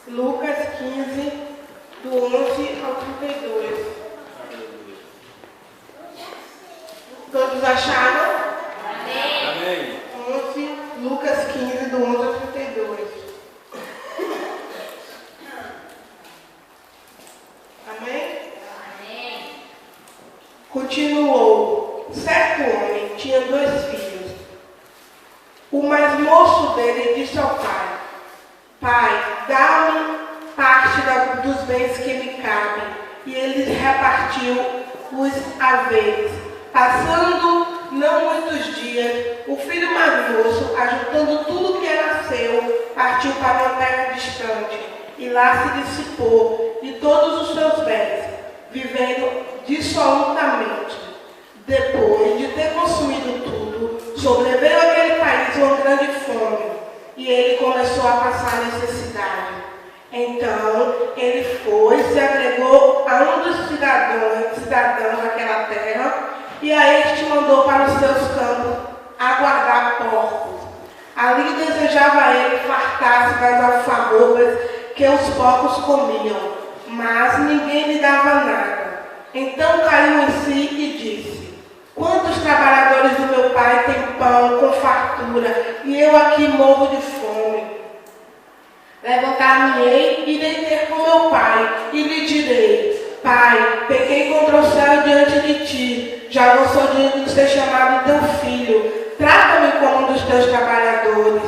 Lucas 15, do 11 ao 32. Todos acharam? Amém. 11, Lucas 15, do 11 ao 32. Amém? Amém. Continuou. Certo homem tinha 2 filhos. O mais moço dele disse ao pai: Pai, dá-me parte dos bens que me cabem. E ele repartiu os haveres. Passando não muitos dias, o filho mais moço, ajuntando tudo que era seu, partiu para uma terra distante, e lá se dissipou de todos os seus bens, vivendo dissolutamente. Depois de ter consumido tudo, sobreveio àquele país uma grande fome, e ele começou a passar necessidade. Então, ele foi, se agregou a um dos cidadãos daquela terra, e a este mandou para os seus campos aguardar porcos. Ali desejava ele fartar-se das alfarrobas que os porcos comiam, mas ninguém lhe dava nada. Então caiu em si e disse: Quantos trabalhadores do meu pai têm pão com fartura, e eu aqui morro de fome? Levantar-me-ei e irei ter com meu pai, e lhe direi: Pai, pequei contra o céu diante de ti, já não sou digno de ser chamado teu filho, trata-me como um dos teus trabalhadores.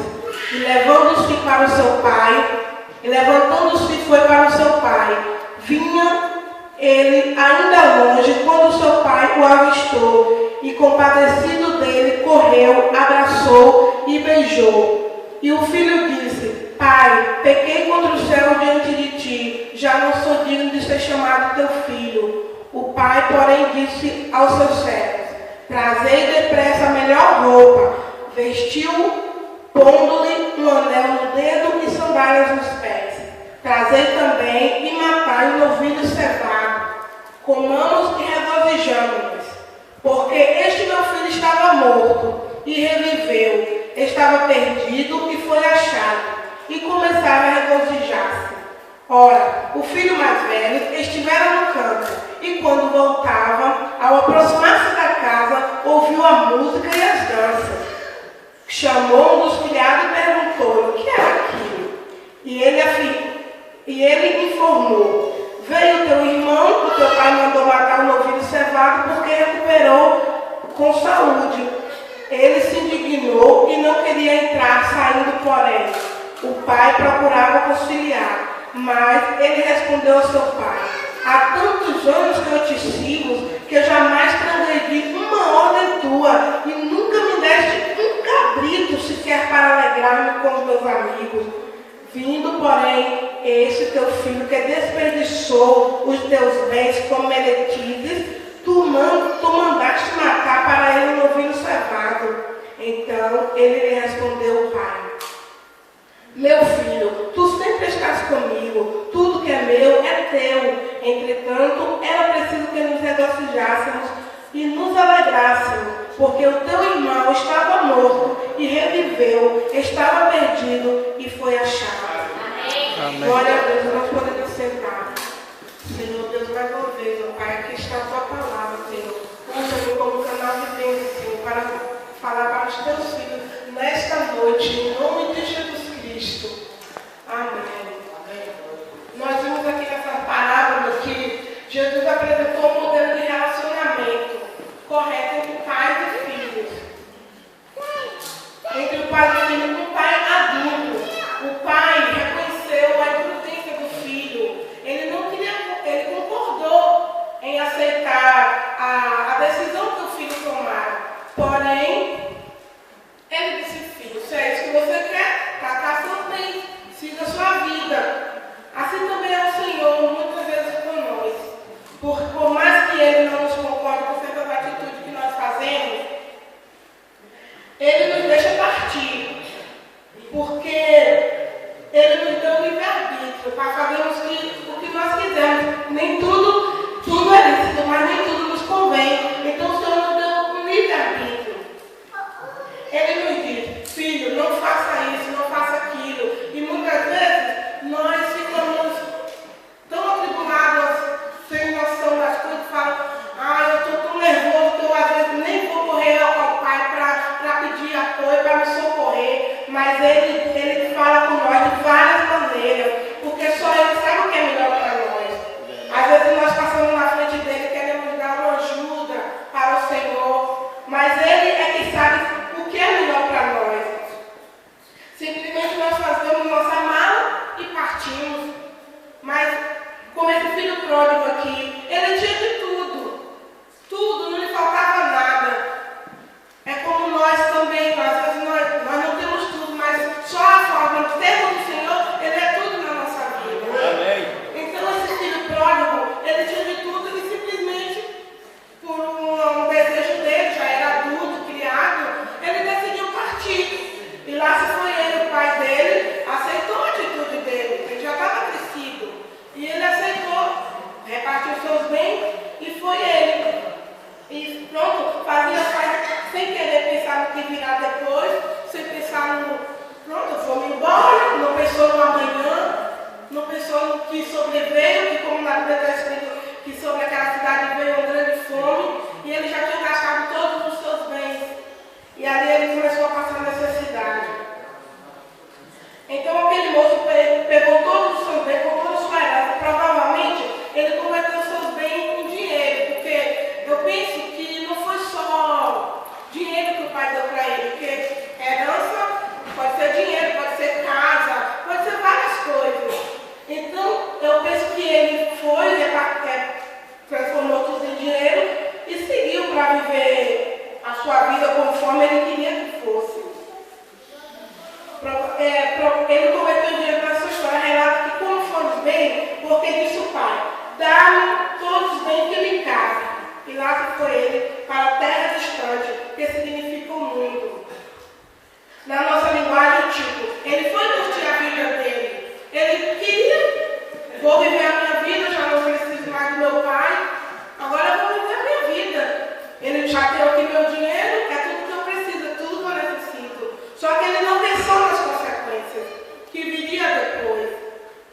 E levando-se para o seu pai, e levantando-se foi para o seu pai. Vinha ele ainda longe, quando o seu pai o avistou, e compadecido dele, correu, abraçou e beijou. E o filho disse: Pai, pequei contra o céu diante de ti, já não sou digno de ser chamado teu filho. O pai, porém, disse aos seus servos: Trazei depressa a melhor roupa, vestiu-o, pondo-lhe um anel no dedo e sandálias nos pés. Trazei também e matai um novilho cevado. Comamos e regozijamo-nos, porque este meu filho estava morto e reviveu, estava perdido e foi achado. E começaram a regozijar-se. Ora, o filho mais velho estivera no campo, e quando voltava, ao aproximar-se da casa, ouviu a música e as danças. Chamou um dos criados e perguntou-lhe o que era aquilo. E ele informou: Veio teu irmão, o teu pai mandou matar o novilho cevado porque recuperou com saúde. Ele se indignou e não queria entrar, saindo, porém. O pai procurava conciliar, mas ele respondeu ao seu pai: Há tantos anos que eu te sigo, que eu jamais transgredi uma ordem tua, e nunca me deste um cabrito sequer para alegrar-me com os meus amigos. Vindo, porém, este teu filho que desperdiçou os teus bens com meretizes, tu mandaste matar para ele um novilho cevado. Então ele lhe respondeu o pai: Meu filho, tu sempre estás comigo, tudo que é meu é teu. Entretanto, era preciso que nos regozijássemos e nos alegrássemos, porque o teu irmão estava morto e reviveu, estava perdido e foi achado. Amém. Glória a Deus, nós podemos sentar. Senhor Deus, mais uma vez, ó Pai, aqui está a tua palavra, Senhor. Usa-me como canal de bênção, Senhor, para falar para os teus filhos nesta noite, em nome de Jesus Cristo. Amém. Nós vimos aqui nessa parábola que Jesus apresentou um modelo de relacionamento correto entre pais e filhos. Entre o pai e o filho, um pai adulto. O pai reconheceu a imprudência do filho. Ele concordou em aceitar a decisão que o filho tomara. Porém, ele disse: Filho, se é isso que você quer, tratar seus bens, siga a sua vida. Assim também é o Senhor, muitas vezes com nós. Por mais que Ele não nos concorde com certas atitudes que nós fazemos, Ele nos deixa partir. Porque Ele nos deu livre-arbítrio para fazermos o que nós quisermos. Nem tudo é lícito, mas nem tudo nos convém. Então o Senhor nos deu um livre-arbítrio. Ele nos diz: Filho, não faça isso, não faça aquilo. E muitas vezes nós ficamos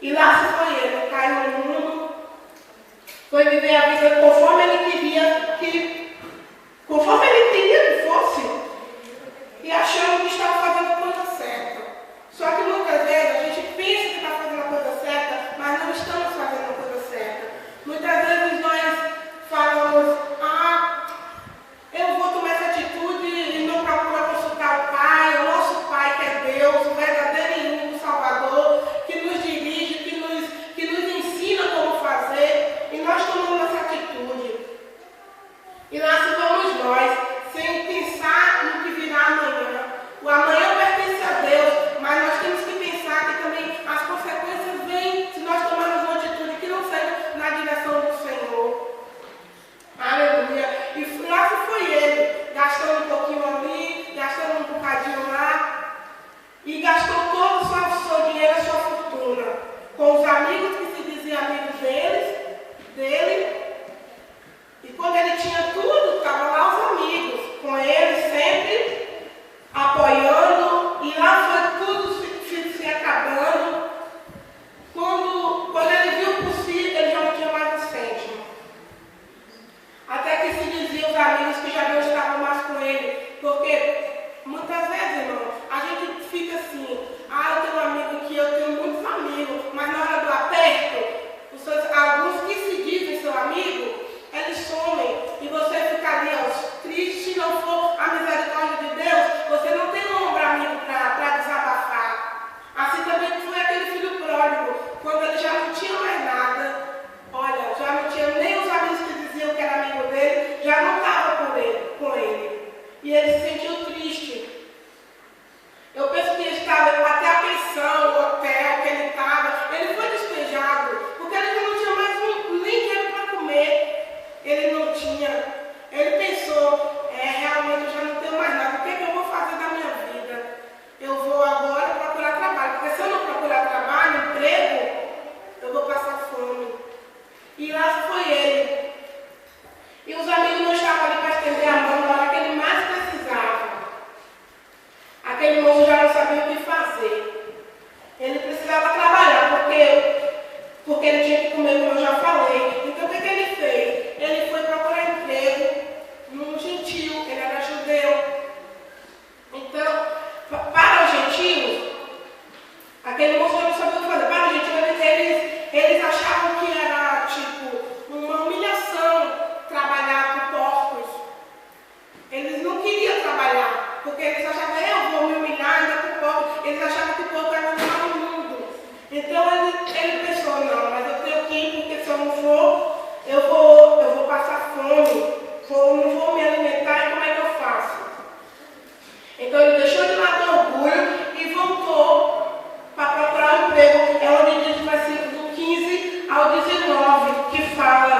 E lá se foi ele, caiu no mundo, foi viver a vida conforme ele queria que fosse, e achando que estava fazendo a coisa certa. Só que muitas vezes a gente pensa que está fazendo a coisa certa, mas não estamos fazendo a coisa certa. Muitas vezes nós falamos, eu vou tomar essa atitude e não procura consultar o Pai, o nosso Pai que é Deus, o verdadeiro e único Salvador, que nos dirige, que nos ensina como fazer, e nós tomamos essa atitude. E lá se vamos nós, sem pensar no que virá amanhã. O amanhã pertence a Deus, mas nós temos que pensar que também as consequências vêm se nós tomarmos uma atitude que não seja na direção do Senhor. Aleluia. E lá se foi ele, gastando um pouquinho ali, gastando um bocadinho lá, e gastou todo o seu dinheiro, a sua fortuna, com os amigos que se diziam amigos dele. E quando ele tinha tudo, estavam lá os amigos, com ele sempre apoiando, e lá foi tudo se acabando. Quando ele viu por si, ele já não tinha mais um cêntimo. Até que se diziam os amigos que já não estavam mais com ele, porque muitas vezes, irmão, a gente fica assim, eu tenho um amigo aqui, eu tenho muitos amigos, mas na hora do aperto, alguns que se dizem seu amigo, eles somem, e você fica ali, triste. Se não for a misericórdia de Deus, você não tem um ombro amigo para desabafar. Assim também foi aquele filho pródigo, quando ele já não tinha mais nada, já não tinha nem os amigos que diziam que era amigo dele, já não estava com ele. E ele se sentiu triste. Eu penso que ele estava até a pensão, o hotel que ele estava, ele foi despejado, porque ele já não tinha mais nem dinheiro para comer. Ele não tinha. Ele pensou, realmente eu já não tenho mais nada, o que eu vou fazer da minha vida? Eu vou agora procurar trabalho, porque se eu não procurar trabalho, emprego, eu vou passar fome. E lá foi ele. E os amigos não estavam ali para estender a mão na hora que ele mais precisava. Aquele moço já não sabia o que fazer. Ele precisava trabalhar, porque ele tinha que comer, como eu já falei. Então o que ele fez? Ele foi procurar emprego num gentio, ele era judeu. Então, para os gentios, aquele moço já não sabia o que fazer. Para os gentios, eles achavam que era tipo uma humilhação trabalhar com porcos. Eles não queriam trabalhar, porque eles achavam, eu vou me humilhar ainda com porcos. Eles achavam que o porco era o animal imundo. Então ele pensou, não, mas eu tenho que ir, porque se eu não for, eu vou passar fome, não vou me alimentar, e como é que eu faço? Então ele deixou de lado o orgulho e voltou para procurar um emprego. É onde diz no versículo 15 ao 19, que fala: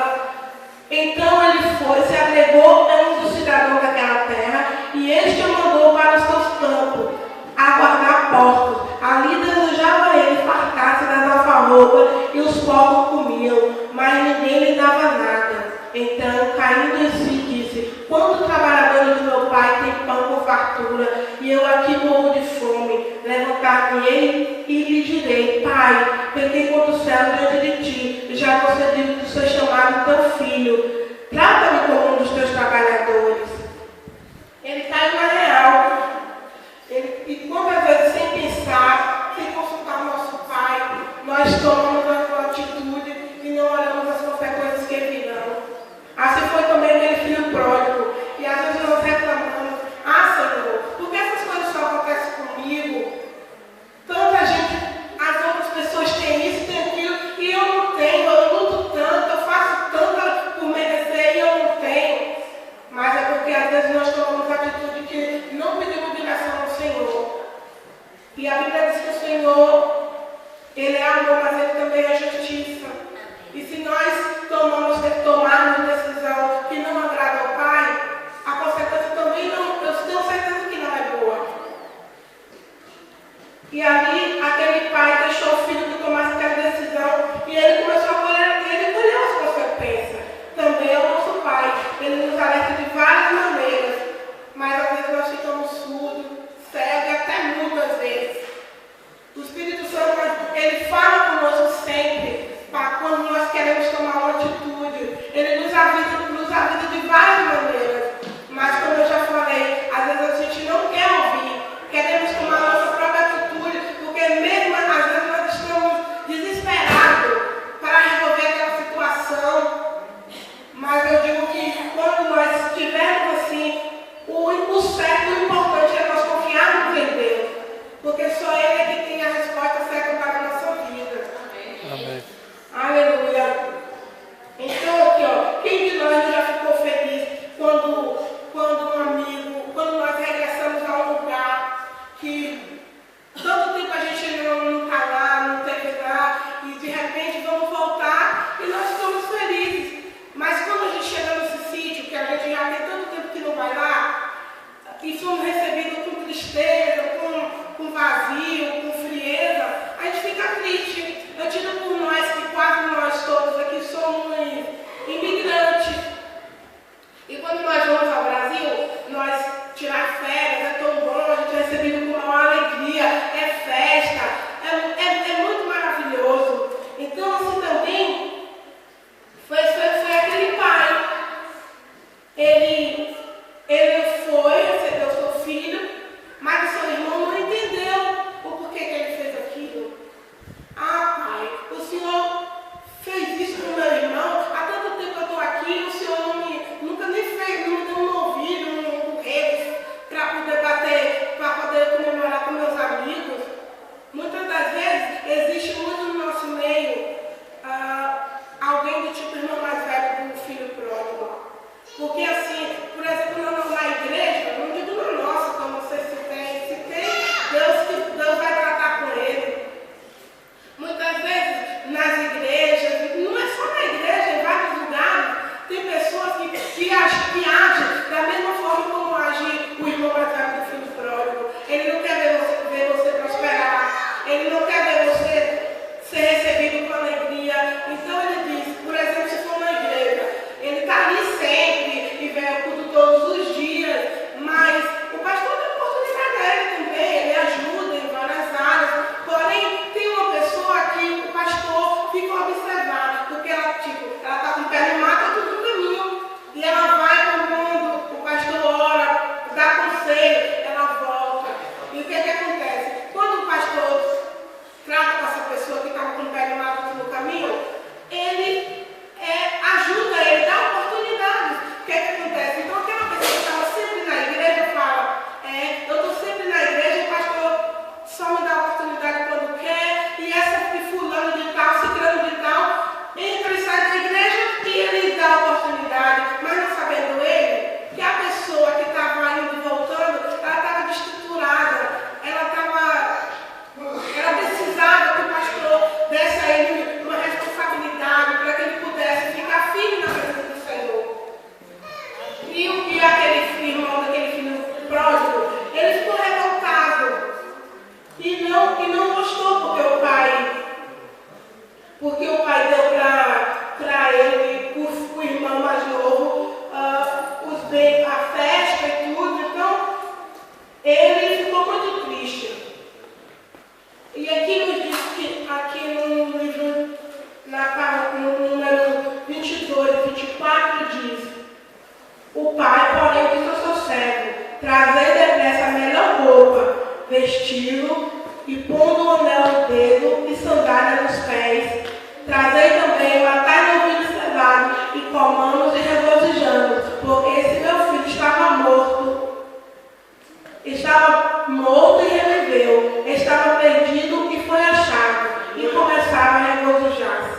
então ele foi, se agregou a um dos cidadãos daquela terra, e este o mandou para os seus campos, a guardar porcos. Ali desejava ele fartar-se das alfarrobas, e os porcos comiam, mas ninguém lhe dava nada. Então, caindo em si, disse: quantos trabalhadores do meu pai têm pão com fartura, e eu aqui morro de fome? Levantar-me-ei e lhe direi: Pai, pequei contra o céu diante de ti, já concedi de ser chamado teu filho. Trata-me como um dos teus trabalhadores. Ele caiu na real. E quantas vezes, sem pensar, sem consultar o nosso Pai, nós tomamos uma atitude e não olhamos as consequências que virão. Assim foi também aquele filho pródigo. E às vezes nós reclamamos: Senhor, por que essas coisas só acontecem comigo? Tanta gente, as outras pessoas têm isso, têm aquilo, e eu não tenho. Eu luto tanto, eu faço tanto por merecer e eu não tenho. Mas é porque às vezes nós tomamos atitude que não pedimos direção ao Senhor. E a Bíblia diz que o Senhor, Ele é amor, mas Ele também é justiça. E se nós tomarmos decisão que não agrada ao Pai, a consequência também não, eu tenho certeza que não é boa. E ali, aquele pai deixou o filho que tomasse aquela decisão, e ele começou a colher, ele colheu as consequências. Também é o nosso Pai. Ele nos alerta de várias maneiras, mas às vezes nós ficamos surdos, cegos, até muitas vezes. O Espírito Santo, ele fala conosco e pondo o anel no dedo e sandália nos pés. Trazei também matai novilho cevado e comamos e regozijamos, porque esse meu filho estava morto e reviveu, estava perdido e foi achado, e começaram a regozijar-se.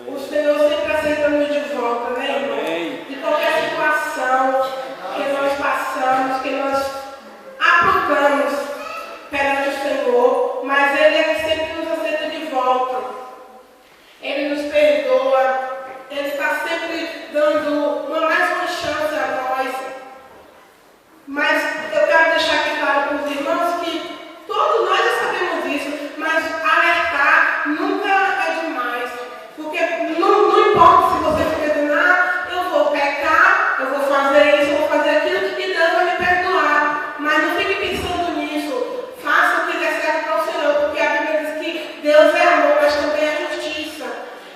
O Senhor sempre aceita-nos de volta, né, irmão? De qualquer situação que nós passamos, que nós aprontamos perante o Senhor, mas Ele é que sempre nos aceita de volta. Ele nos perdoa, Ele está sempre dando mais uma chance a nós. Mas eu quero deixar aqui claro para os irmãos que todos nós já sabemos isso, mas alertar nunca é demais. Porque não importa se você fica dizendo, eu vou pecar, eu vou fazer isso, eu vou fazer aquilo, e Deus vai me perdoar. Mas não fique pensando nisso. Faça o que der certo para o Senhor, porque a Bíblia diz que Deus é amor, mas também é justiça.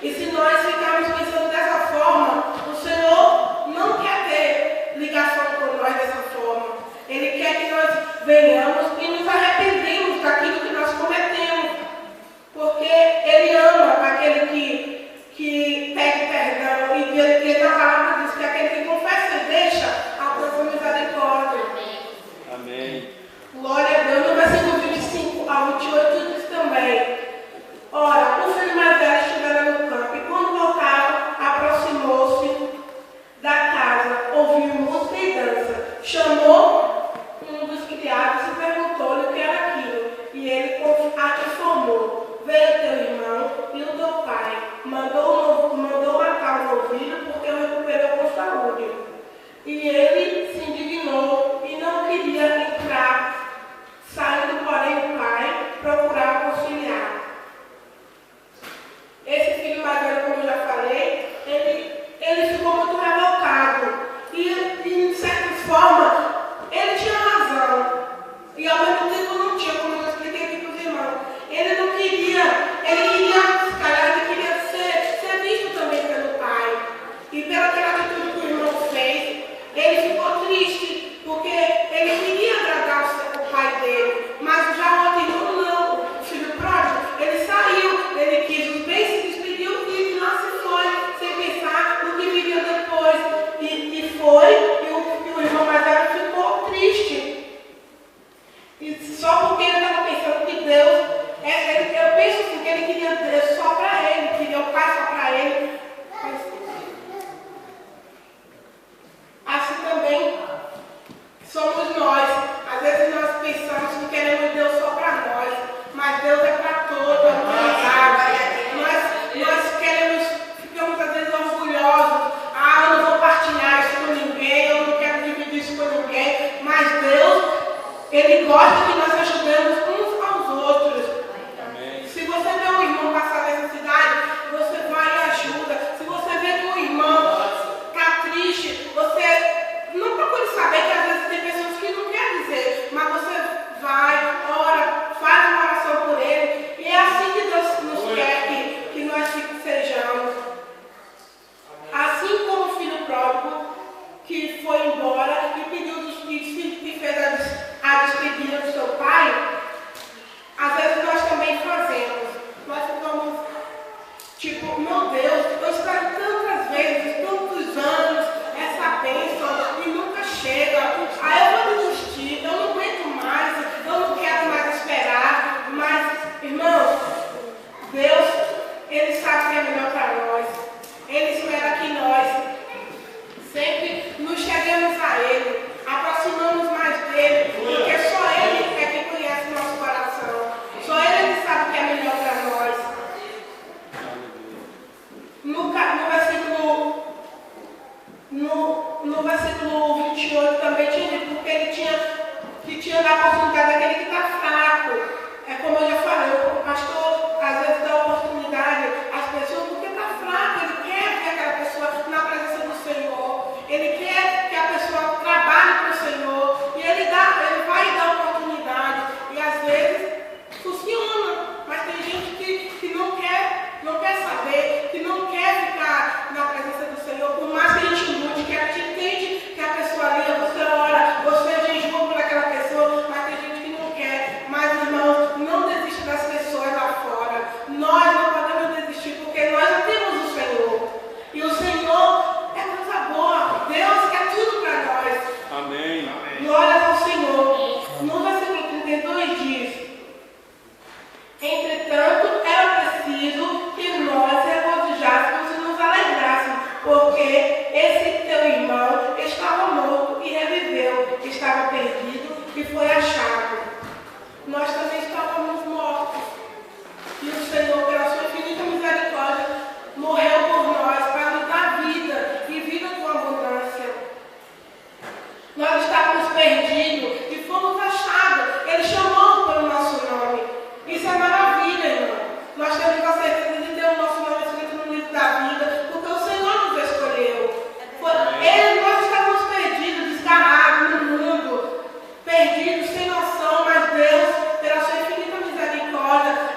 E se nós ficarmos pensando dessa forma, o Senhor não quer ter ligação com nós dessa forma. Ele quer que nós venhamos e nos arrependemos daquilo que nós cometemos. Porque Ele ama aquele que pede perdão. E Ele na palavra diz que aquele que confessa e deixa, alcança misericórdia. Amém. Glória a Deus. No versículo 25 ao 28 diz também: ora, o filho mais velho estivera no campo, e quando voltava, aproximou-se da casa, ouviu música e dança. Chamou um dos criados e perguntou-lhe o que era aquilo. E ele a informou: veio teu irmão e o teu pai. Mandou matar o novilho porque o recuperou com saúde. E ele se indignou e não queria entrar. Saindo, porém, o pai procurava conciliar. Esse filho mais velho, como eu já falei, ele ficou muito revoltado. E, de certa forma, ele tinha razão. E ao mesmo tempo não tinha, como eu expliquei aqui para os irmãos. Ele não queria, se calhar, ele queria ser visto também pelo pai. E pela aquela atitude que o irmão fez, ele ficou triste, porque ele queria agradar o pai dele. Mas já o outro irmão não, o filho pródigo, ele saiu, ele quis os bens, se despediu e lá se foi, sem pensar no que viria depois. E foi, e o irmão mais velho ficou triste. E só porque ele estava pensando que Deus, eu penso assim, que ele queria Deus só para ele, queria o pai só para ele. Assim também somos nós. Às vezes nós pensamos que queremos Deus só para nós, mas Deus é para toda a humanidade. Nós queremos, ficamos às vezes orgulhosos. Eu não vou partilhar isso com ninguém, eu não quero dividir isso com ninguém. Mas Deus, Ele gosta que nós ajudemos uns aos outros. Amém. Se você vê um irmão passar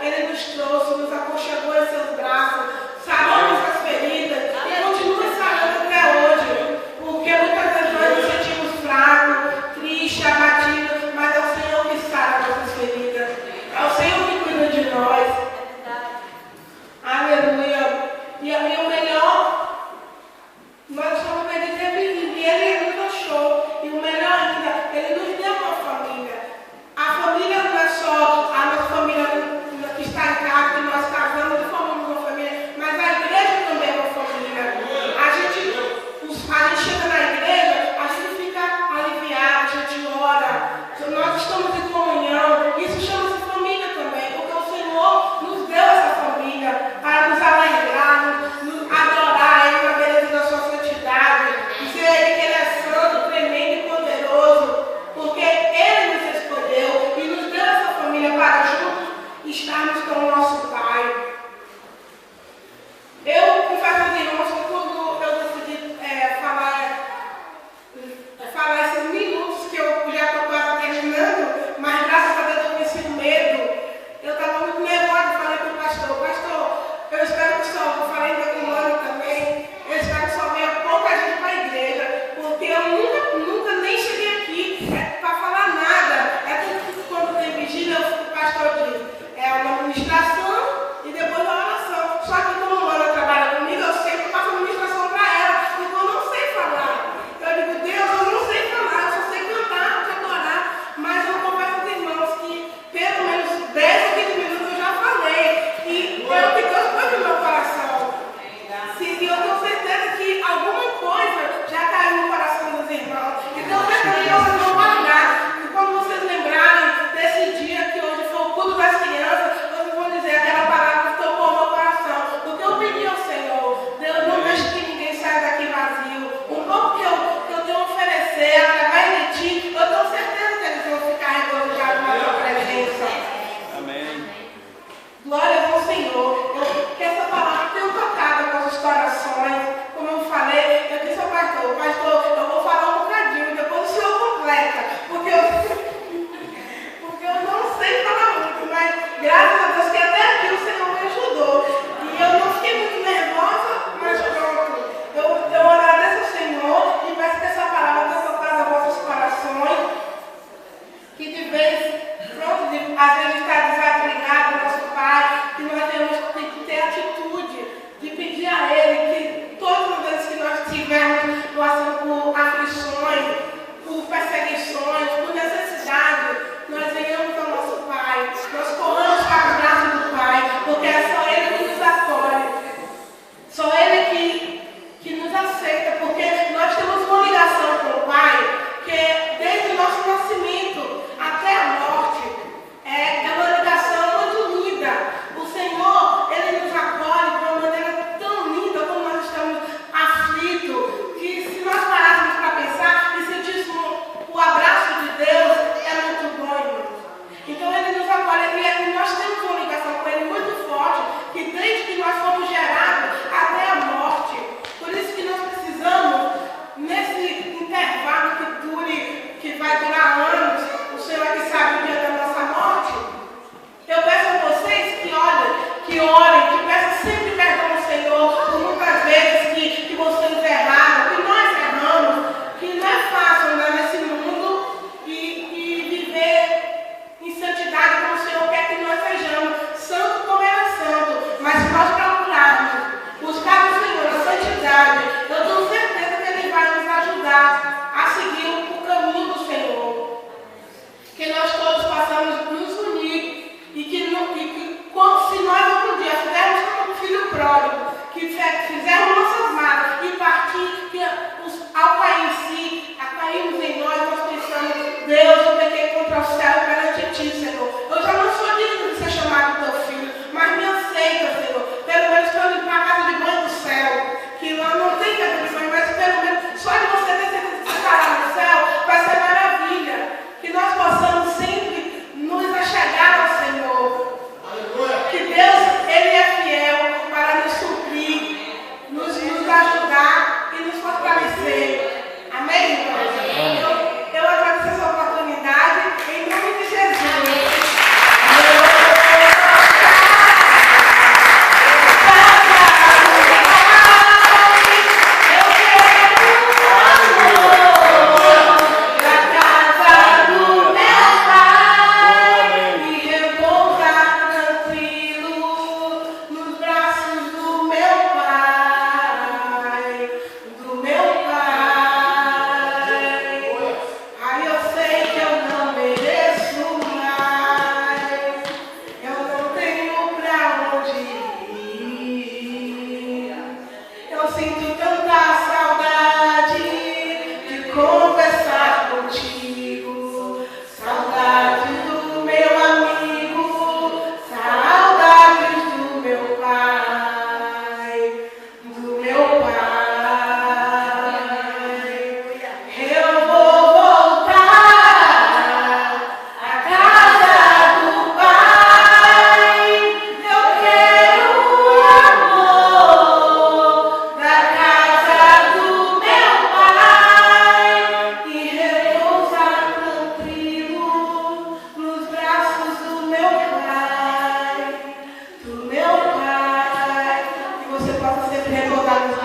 Ele nos trouxe, nos aconchegou em seus braços, sarou nossas feridas e continua sarando até hoje. Porque muitas vezes nós nos sentimos fracos, tristes, abatidos, mas é o Senhor que sara nossas feridas. É o Senhor que cuida de nós. Aleluia. E o melhor, nós somos ele teve e ele nos achou. E o melhor ainda, ele nos deu uma família. A família não é só a nossa família que está em casa, que nós casamos e formamos uma família, mas a igreja também é uma família. A gente chega na igreja, a gente fica aliviado, a gente ora, nós estamos em comunhão. Isso chama-se família também, porque o Senhor nos deu essa família para nos alegrar, nos adorar Ele na beleza da sua santidade, dizer a Ele que Ele é santo, tremendo e poderoso, porque Ele nos escolheu e nos deu essa família para juntos estarmos com o nosso Pai. Eu confesso aos irmãos que quando eu decidi falar esses minutos que eu já estou quase terminando, mas graças a Deus eu venci o medo. Eu estava muito nervosa, falei para o pastor, eu espero que eu falei ainda com o Mano também, eu espero que só venha pouca gente para a igreja, porque eu nunca nem cheguei aqui para falar nada. É que quando tem vigília, o pastor diz, é uma ministração e depois a oração. Só que como o Mano trabalha comigo, eu sempre faço a ministração para ela, porque eu não sei falar. Eu digo, Deus, eu não sei falar, eu só sei cantar, adorar, mas eu confesso aos irmãos que pelo menos 10 ou 15 minutos eu já falei, e eu que Deus pôs no meu coração. E eu tenho certeza que alguma coisa já caiu no coração dos irmãos. Então, eu quero que vocês vão guardar, e quando vocês lembrarem desse dia que hoje foi o culto das crianças, vocês vão dizer aquela palavra que tocou no meu coração. Porque eu pedi ao Senhor, Deus, não deixe que ninguém saia daqui vazio. O pouco que eu tenho a oferecer através de ti, eu tenho certeza que eles vão ficar regozijados na tua presença. Amém. Glória ao Senhor. Que essa palavra tenha tocado nossos corações. Como eu falei, eu disse ao pastor, eu vou falar um bocadinho, depois o Senhor completa. Porque eu não sei falar muito, mas graças a Deus que até aqui o Senhor me ajudou. E eu não fiquei muito nervosa, mas pronto. Eu agradeço ao Senhor e peço que essa palavra tenha tocado aos vossos corações. Que de vez, pronto, às vezes está desagrigado o nosso Pai, que nós temos que ter atitude de pedir a Ele que todas as vezes que nós estivermos passando por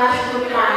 machucar.